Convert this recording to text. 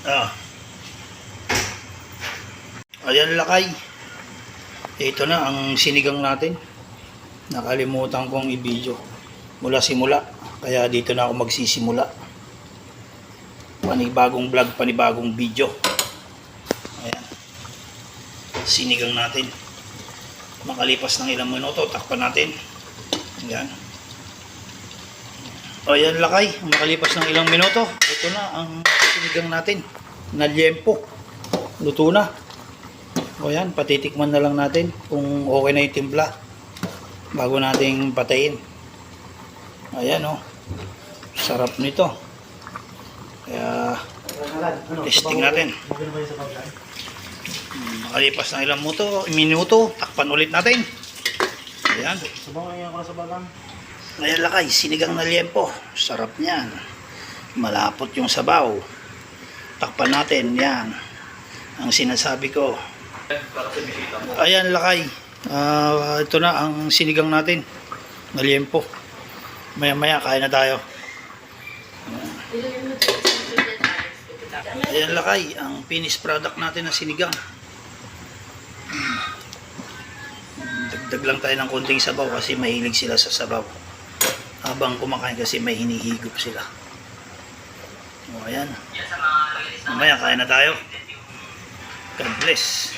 Ah. Ayan lakay. Ito na ang sinigang natin. Nakalimutan kong i-video mula simula. Kaya dito na ako magsisimula. Panibagong vlog, panibagong video. Ayan. Sinigang natin. Makalipas ng ilang minuto, takpan natin. Ayan. Ayan lakay. Makalipas ng ilang minuto, ito na ang sinigang natin. Na liempo. Luto na. O yan, patitikman na lang natin kung okay na yung timpla bago nating patayin. Ayan o. Sarap nito. Kaya testing natin. Makalipas ng ilang minuto, takpan ulit natin. Ayan. Ayan lakay, sinigang na liempo. Sarap niyan. Malapot yung sabaw. Takpan natin, yan. Ang sinasabi ko. Ayan lakay. Ito na ang sinigang natin na liempo. Maya maya kain na tayo. Ayan lakay, ang finished product natin na sinigang. Dagdag lang tayo ng konting sabaw kasi mahilig sila sa sabaw. Habang kumakain kasi may hinihigop sila. O ayan. Mamaya kain na tayo. God bless.